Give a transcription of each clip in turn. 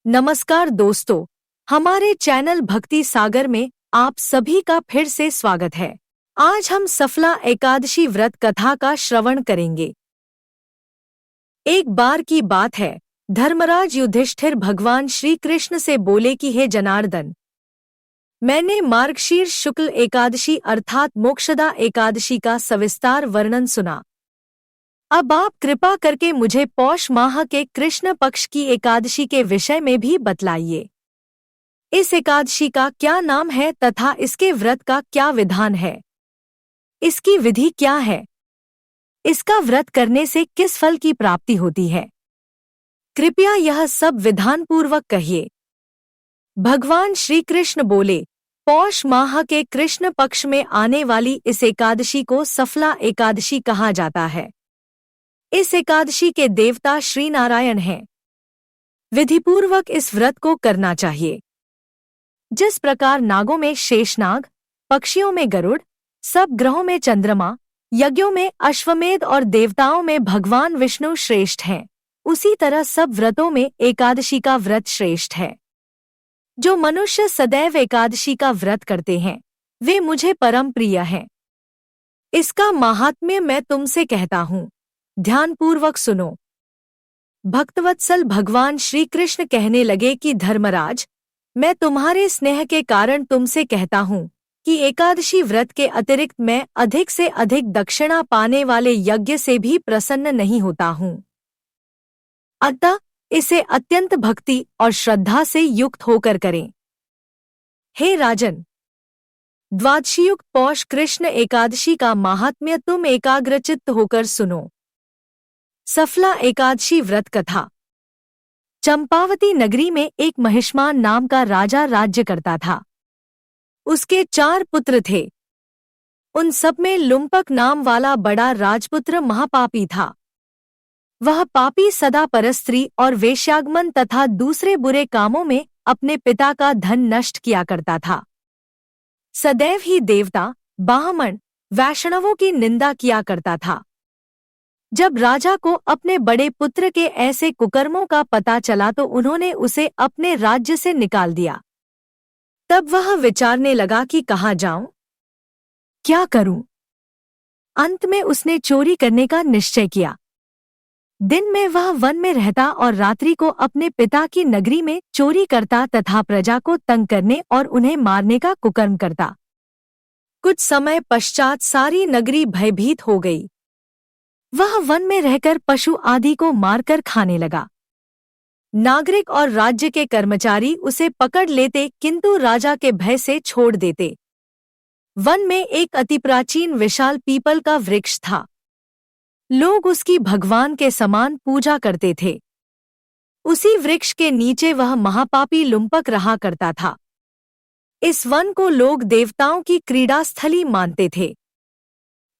नमस्कार दोस्तों, हमारे चैनल भक्ति सागर में आप सभी का फिर से स्वागत है। आज हम सफला एकादशी व्रत कथा का श्रवण करेंगे। एक बार की बात है, धर्मराज युधिष्ठिर भगवान श्री कृष्ण से बोले कि हे जनार्दन, मैंने मार्गशीर्ष शुक्ल एकादशी अर्थात मोक्षदा एकादशी का सविस्तार वर्णन सुना। अब आप कृपा करके मुझे पौष माह के कृष्ण पक्ष की एकादशी के विषय में भी बतलाइए। इस एकादशी का क्या नाम है तथा इसके व्रत का क्या विधान है? इसकी विधि क्या है? इसका व्रत करने से किस फल की प्राप्ति होती है? कृपया यह सब विधान पूर्वक कहिए। भगवान श्री कृष्ण बोले, पौष माह के कृष्ण पक्ष में आने वाली इस एकादशी को सफला एकादशी कहा जाता है। इस एकादशी के देवता श्री नारायण हैं। विधिपूर्वक इस व्रत को करना चाहिए। जिस प्रकार नागों में शेषनाग, पक्षियों में गरुड़, सब ग्रहों में चंद्रमा, यज्ञों में अश्वमेध और देवताओं में भगवान विष्णु श्रेष्ठ हैं, उसी तरह सब व्रतों में एकादशी का व्रत श्रेष्ठ है। जो मनुष्य सदैव एकादशी का व्रत करते हैं, वे मुझे परम प्रिय हैं। इसका माहात्म्य मैं तुमसे कहता हूँ, ध्यानपूर्वक सुनो। भक्तवत्सल भगवान श्री कृष्ण कहने लगे कि धर्मराज, मैं तुम्हारे स्नेह के कारण तुमसे कहता हूँ कि एकादशी व्रत के अतिरिक्त मैं अधिक से अधिक दक्षिणा पाने वाले यज्ञ से भी प्रसन्न नहीं होता हूँ। अतः इसे अत्यंत भक्ति और श्रद्धा से युक्त होकर करें। हे राजन, द्वादशीयुक्त पौष कृष्ण एकादशी का माहात्म्य तुम एकाग्रचित्त होकर सुनो। सफला एकादशी व्रत कथा। चंपावती नगरी में एक महिष्मान नाम का राजा राज्य करता था। उसके 4 पुत्र थे। उन सब में लुम्पक नाम वाला बड़ा राजपुत्र महापापी था। वह पापी सदा परस्त्री और वेश्यागमन तथा दूसरे बुरे कामों में अपने पिता का धन नष्ट किया करता था। सदैव ही देवता, ब्राह्मण, वैष्णवों की निंदा किया करता था। जब राजा को अपने बड़े पुत्र के ऐसे कुकर्मों का पता चला तो उन्होंने उसे अपने राज्य से निकाल दिया। तब वह विचारने लगा कि कहाँ जाऊं, क्या करूं। अंत में उसने चोरी करने का निश्चय किया। दिन में वह वन में रहता और रात्रि को अपने पिता की नगरी में चोरी करता तथा प्रजा को तंग करने और उन्हें मारने का कुकर्म करता। कुछ समय पश्चात सारी नगरी भयभीत हो गई। वह वन में रहकर पशु आदि को मारकर खाने लगा। नागरिक और राज्य के कर्मचारी उसे पकड़ लेते किंतु राजा के भय से छोड़ देते। वन में एक अति प्राचीन विशाल पीपल का वृक्ष था। लोग उसकी भगवान के समान पूजा करते थे। उसी वृक्ष के नीचे वह महापापी लुम्पक रहा करता था। इस वन को लोग देवताओं की क्रीड़ा स्थली मानते थे।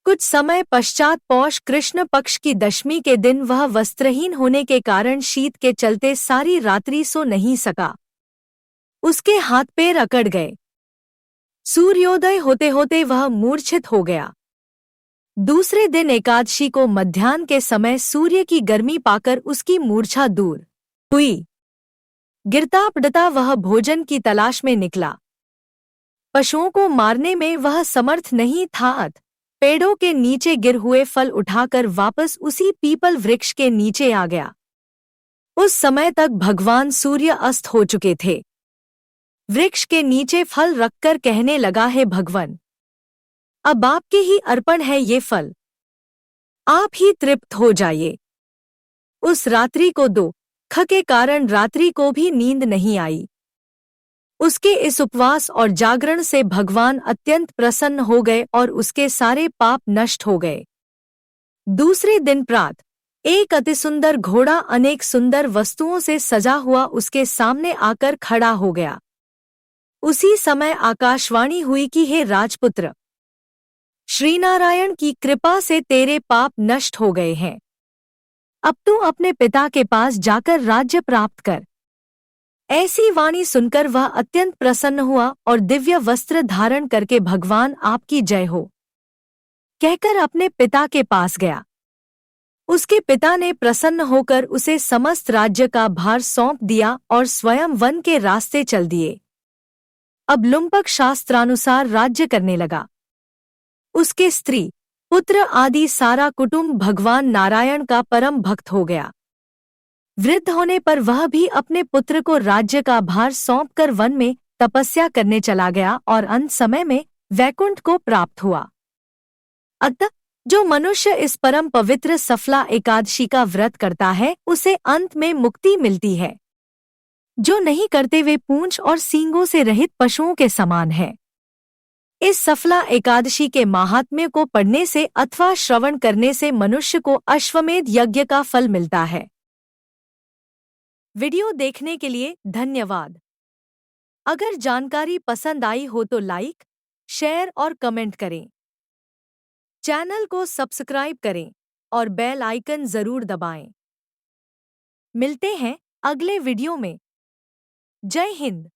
कुछ समय पश्चात पौष कृष्ण पक्ष की दशमी के दिन वह वस्त्रहीन होने के कारण शीत के चलते सारी रात्रि सो नहीं सका। उसके हाथ पैर अकड़ गए। सूर्योदय होते होते वह मूर्छित हो गया। दूसरे दिन एकादशी को मध्याह्न के समय सूर्य की गर्मी पाकर उसकी मूर्छा दूर हुई। गिरता पड़ता वह भोजन की तलाश में निकला। पशुओं को मारने में वह समर्थ नहीं था। पेड़ों के नीचे गिर हुए फल उठाकर वापस उसी पीपल वृक्ष के नीचे आ गया। उस समय तक भगवान सूर्य अस्त हो चुके थे। वृक्ष के नीचे फल रखकर कहने लगा, हे भगवान, अब आपके ही अर्पण है ये फल, आप ही तृप्त हो जाइए। उस रात्रि को दुख के कारण रात्रि को भी नींद नहीं आई। उसके इस उपवास और जागरण से भगवान अत्यंत प्रसन्न हो गए और उसके सारे पाप नष्ट हो गए। दूसरे दिन प्रातः एक अतिसुंदर घोड़ा अनेक सुंदर वस्तुओं से सजा हुआ उसके सामने आकर खड़ा हो गया। उसी समय आकाशवाणी हुई कि हे राजपुत्र, श्रीनारायण की कृपा से तेरे पाप नष्ट हो गए हैं। अब तू अपने पिता के पास जाकर राज्य प्राप्त कर। ऐसी वाणी सुनकर वह अत्यंत प्रसन्न हुआ और दिव्य वस्त्र धारण करके भगवान आपकी जय हो कहकर अपने पिता के पास गया। उसके पिता ने प्रसन्न होकर उसे समस्त राज्य का भार सौंप दिया और स्वयं वन के रास्ते चल दिए। अब लुम्पक शास्त्रानुसार राज्य करने लगा। उसके स्त्री, पुत्र आदि सारा कुटुंब भगवान नारायण का परम भक्त हो गया। वृद्ध होने पर वह भी अपने पुत्र को राज्य का भार सौंपकर वन में तपस्या करने चला गया और अंत समय में वैकुंठ को प्राप्त हुआ। अतः जो मनुष्य इस परम पवित्र सफला एकादशी का व्रत करता है उसे अंत में मुक्ति मिलती है। जो नहीं करते वे पूंछ और सींगों से रहित पशुओं के समान है। इस सफला एकादशी के महात्म्य को पढ़ने से अथवा श्रवण करने से मनुष्य को अश्वमेध यज्ञ का फल मिलता है। वीडियो देखने के लिए धन्यवाद। अगर जानकारी पसंद आई हो तो लाइक, शेयर और कमेंट करें। चैनल को सब्सक्राइब करें और बेल आइकन जरूर दबाएं। मिलते हैं अगले वीडियो में। जय हिंद।